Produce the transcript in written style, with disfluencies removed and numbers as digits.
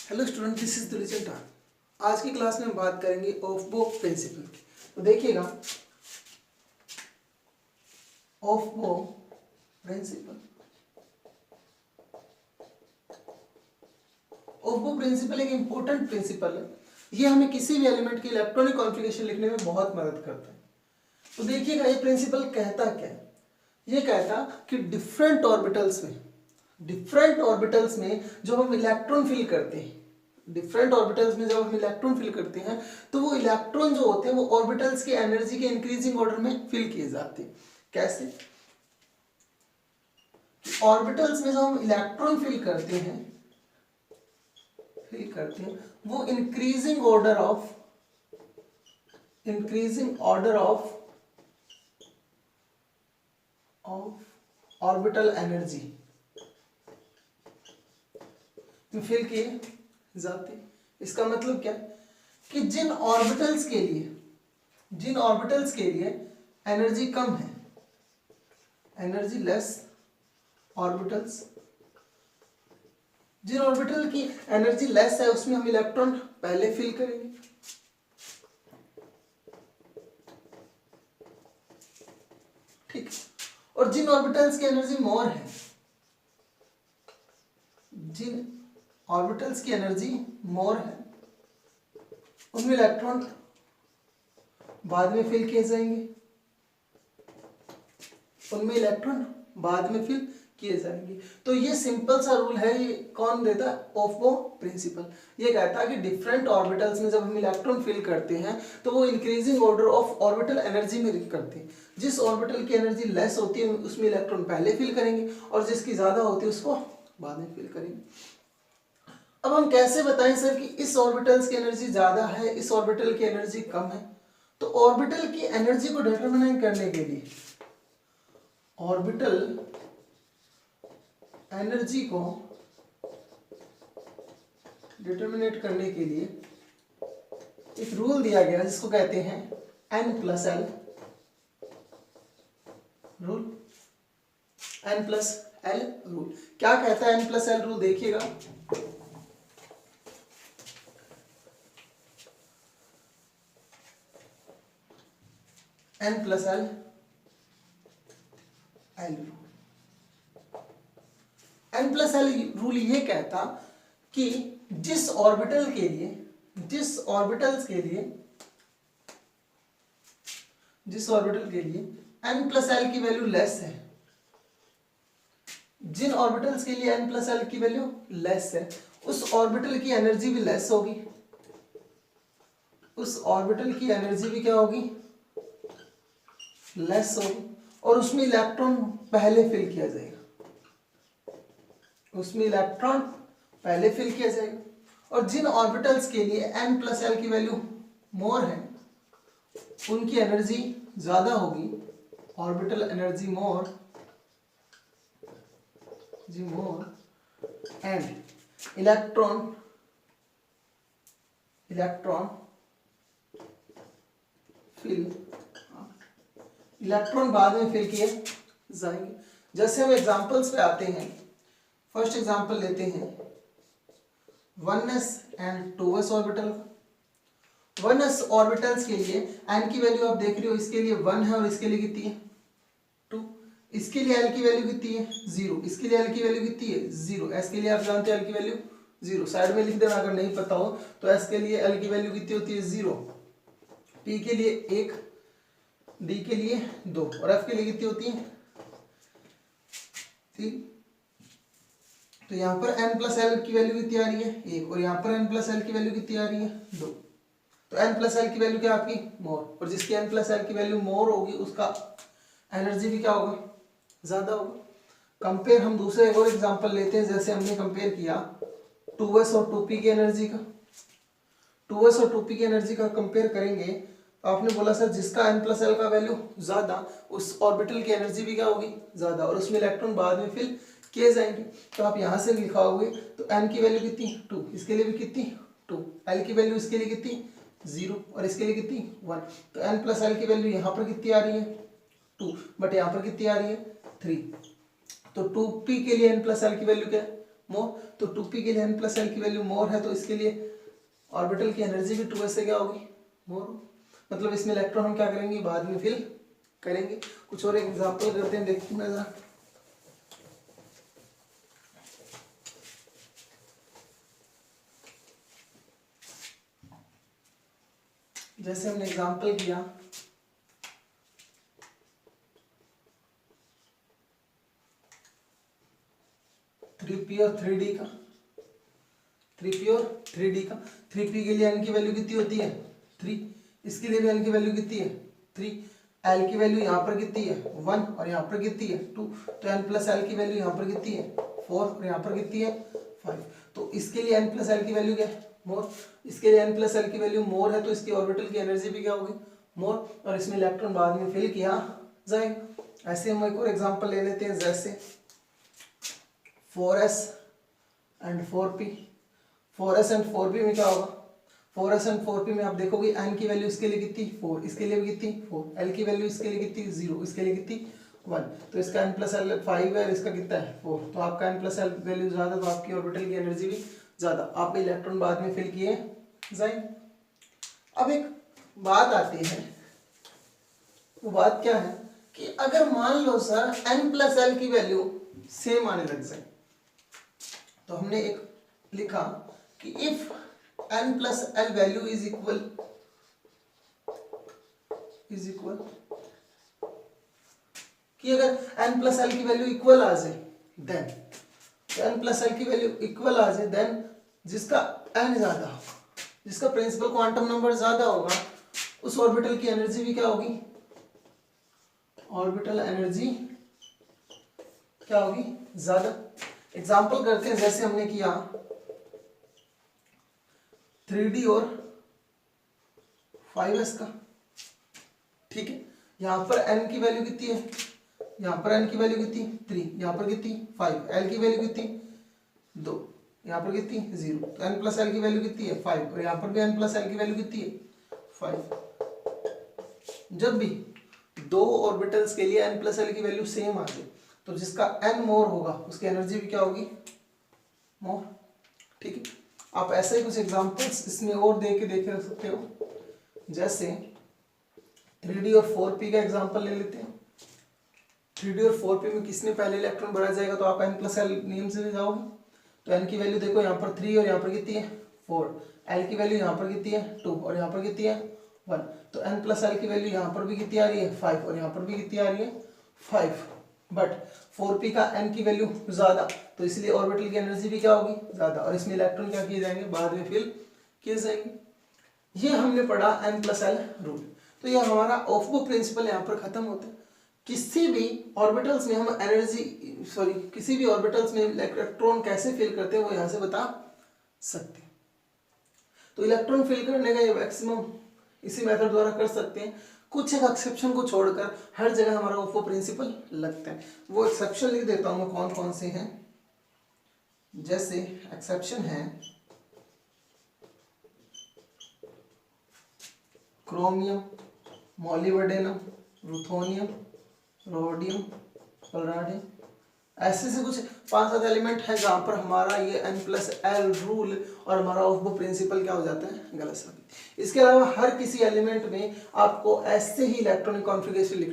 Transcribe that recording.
Hello student, this is दिलीचन टार। आज की class में हम बात करेंगे ऑफ बो प्रिंसिपल की। तो देखिएगा, ऑफ बो प्रिंसिपल, ऑफ बो प्रिंसिपल एक इंपॉर्टेंट प्रिंसिपल है। ये हमें किसी भी एलिमेंट की इलेक्ट्रॉनिक कॉन्फ़िगरेशन लिखने में बहुत मदद करता है। तो देखिएगा, ये प्रिंसिपल कहता क्या है। ये कहता कि डिफरेंट ऑर्बिटल्स में जब हम इलेक्ट्रॉन फिल करते हैं, तो वो इलेक्ट्रॉन जो होते हैं वो ऑर्बिटल्स की एनर्जी के इंक्रीजिंग ऑर्डर में फिल किए जाते हैं। कैसे? ऑर्बिटल्स में जब हम इलेक्ट्रॉन फिल करते हैं वो increasing order of orbital energy में फिल किए जाते। इसका मतलब क्या कि जिन ऑर्बिटल्स के लिए एनर्जी कम है, एनर्जी लेस ऑर्बिटल्स, जिन ऑर्बिटल की एनर्जी लेस है उसमें हम इलेक्ट्रॉन पहले फिल करेंगे। ठीक। और जिन ऑर्बिटल्स की एनर्जी मोर है, उनमें इलेक्ट्रॉन बाद में फिल किए जाएंगे। तो ये सिंपल सा रूल है। ये कौन देता है? ऑफ बो प्रिंसिपल। ये कहता है कि डिफरेंट ऑर्बिटल्स में जब हम इलेक्ट्रॉन फिल करते हैं तो वो increasing order of orbital energy में करते हैं। जिस ऑर्बिटल की एनर्जी लेस होती है उसमें इलेक्ट्रॉन पहले फिल करेंगे और जिसकी ज्यादा होती है उसको बाद में फिल करेंगे। अब हम कैसे बताएं सर कि इस ऑर्बिटल्स की एनर्जी ज्यादा है, इस ऑर्बिटल की एनर्जी कम है? तो ऑर्बिटल की एनर्जी को डिटरमिनेट करने के लिए, ऑर्बिटल एनर्जी को डिटरमिनेट करने के लिए एक रूल दिया गया जिसको कहते हैं N+L रूल। N+L रूल क्या कहता है? N+L रूल देखिएगा, N+L रूल ये कहता कि जिस ऑर्बिटल्स के लिए N+L की वैल्यू लेस है, जिन ऑर्बिटल्स के लिए N+L की वैल्यू लेस है उस ऑर्बिटल की एनर्जी भी लेस होगी, लेस होगी और उसमें इलेक्ट्रॉन पहले फिल किया जाएगा, और जिन ऑर्बिटल्स के लिए N+L की वैल्यू मोर है उनकी एनर्जी ज्यादा होगी, orbital energy more and electron बाद में फिल किए जाएंगे। जैसे हम एग्जांपल्स पे आते हैं, फर्स्ट एग्जांपल लेते हैं 1s and 2s orbital. 1s orbitals के लिए n की वैल्यू आप देख रहे हो, इसके लिए 1 है और इसके लिए कितनी है? 2। इसके लिए l की वैल्यू कितनी है? 0। इसके लिए l की वैल्यू कितनी है? 0। s के लिए आप जानते हैं l की वैल्यू 0, साइड में लिख देना अगर नहीं पता हो तो। s के लिए l की वैल्यू कितनी होती है? 0। p के लिए 1, d के लिए 2 और f के लिए कितनी होती है? 3। तो यहाँ पर N+L की वैल्यू कितनी आ रही है? 1 और यहाँ पर N+L की वैल्यू कितनी आ रही है? 2। तो N+L की वैल्यू क्या आपकी? मोर, और जिसकी N+L की वैल्यू मोर होगी उसका एनर्जी भी क्या होगा? ज्यादा होगा। कंपेयर हम दूसरे एक और एग्जांपल लेते हैं। जैसे हमने कंपेयर किया 2s और 2p की एनर्जी का, 2s और 2p की एनर्जी का कंपेयर करेंगे तो आपने बोला सर जिसका N+L का वैल्यू ज्यादा उस ऑर्बिटल की एनर्जी भी क्या होगी? ज्यादा, और उसमें इलेक्ट्रॉन बाद में फिल किए जाएंगे। तो आप यहां से लिखाओगे तो n की वैल्यू कितनी? 2। इसके लिए भी कितनी? 2। l की वैल्यू इसके लिए कितनी? 0 और इसके लिए कितनी? 1। तो N+L की वैल्यू यहाँ पर कितनी आ रही है? 2, बट यहाँ पर कितनी आ रही है? 3। तो 2p के लिए N+L की वैल्यू क्या है? मोर, तो 2p के लिए n+l की वैल्यू मोर है, तो इसके लिए ऑर्बिटल की एनर्जी भी 2s से क्या होगी, मोर। मतलब इसमें इलेक्ट्रॉन हम क्या करेंगे, बाद में फिल करेंगे। कुछ और एग्जांपल करते हैं, देखते हैं जरा। जैसे हमने एग्जांपल किया 3p और 3d का, 3p और 3d का। 3p के लिए n की वैल्यू कितनी होती है, 3। इसके लिए भी n की वैल्यू कितनी है, 3। l की वैल्यू यहाँ पर कितनी है, 1, और यहाँ पर कितनी है, 2। तो n+l की वैल्यू यहाँ पर कितनी है, 4, और यहाँ पर कितनी है, 5। तो इसके लिए n+l की वैल्यू क्या है, मोर। इसके लिए n+l की वैल्यू मोर है, तो इसकी ऑर्बिटल की एनर्जी भी क्या होगी, मोर, और इसमें इलेक्ट्रॉन बाद में फिल किया जाएगा। ऐसे हम एक और एग्जांपल ले लेते हैं, जैसे 4s and 4p। 4s and 4p में क्या होगा, 4s एंड 4p में आप देखोगे n की वैल्यू इसके लिए कितनी, 4, इसके लिए भी कितनी, 4। l की वैल्यू इसके लिए कितनी, 0, इसके लिए कितनी, 1। तो इसका n+l 5 है और इसका कितना है, 4। तो आपका n+l वैल्यू ज़्यादा, तो आपकी ऑर्बिटल की एनर्जी भी ज़्यादा, आपके इलेक्ट्रॉन बाद में फिल किए जाएंगे। अब एक बात आती है, वो बात क्या है कि अगर मान लो सर n+l की वैल्यू सेम आने लग जाए, तो हमने एक लिखा कि if n+l value is equal कि अगर n+l की वैल्यू इक्वल आ जाए देन, n+l की वैल्यू इक्वल आ जाए देन जिसका n ज्यादा होगा, जिसका प्रिंसिपल क्वांटम नंबर ज्यादा होगा, उस ऑर्बिटल की एनर्जी भी क्या होगी, ऑर्बिटल एनर्जी क्या होगी, ज्यादा। एग्जांपल करते हैं, जैसे हमने किया 3d और 5s का, ठीक है। यहां पर n की वैल्यू कितनी है, यहां पर n की वैल्यू कितनी, 3, यहां पर कितनी, 5। l की वैल्यू कितनी, 2, यहां पर कितनी, 0। तो n+l की वैल्यू कितनी है, 5, और यहां पर भी n+l की वैल्यू कितनी है, 5। जब भी दो ऑर्बिटल्स के लिए n+l की वैल्यू सेम आ जाए, तो जिसका n मोर होगा उसकी एनर्जी भी क्या होगी, मोर, ठीक है। आप ऐसे ही कुछ एग्जांपल्स इसमें और दे के देख सकते हो, जैसे 3d और 4p का एग्जांपल ले लेते हैं। 3d और 4p में किसमें पहले इलेक्ट्रॉन भरा जाएगा, तो आप n+l नियम से भी जाओगे। तो n की वैल्यू देखो, यहाँ पर 3 और यहाँ पर कितनी है, 4। l की वैल्यू यहाँ पर कितनी है, 2, और यहाँ पर कितनी है, 1। तो n+l की वैल्यू यहाँ पर भी कितनी आ रही है, 5, और यहाँ पर भी कितनी आ रही है, 5। बट 4p का n की वैल्यू ज्यादा, तो इसलिए ऑर्बिटल की एनर्जी भी क्या होगी, ज्यादा, और इसमें इलेक्ट्रॉन क्या किए जाएंगे, बाद में फिल किए जाएंगे। ये हमने पढ़ा n+l रूल। तो ये हमारा ऑफ-बो प्रिंसिपल यहाँ पर खत्म होता है। किसी भी ऑर्बिटल्स में हम किसी भी ऑर्बिटल्स में इलेक्ट्रॉन कैसे फिल करते हैं वो यहाँ से बता सकते हैं। तो इलेक्ट्रॉन फिल करने का ये मैक्सिमम इसी मेथड द्वारा कर सकते हैं। कुछ एक एक्सेप्शन को छोड़कर हर जगह हमारा ऑफ-बो प्रिंसिपल लगता है। वो एक्सेप्शन लिख देता हूँ मैं कौन कौन से हैं। जैसे एक्सेप्शन है क्रोमियम, मोलिब्डेनम, रुथोनियम, रोडियम, पलाडियम, ऐसे से कुछ 5-7 एलिमेंट है जहां पर हमारा ये n+l रूल और हमारा ऑफ-बो प्रिंसिपल क्या हो जाता है, गलत साबित। इसके अलावा हर किसी एलिमेंट में आपको ऐसे ही इलेक्ट्रॉनिक कॉन्फ़िगरेशन लिखना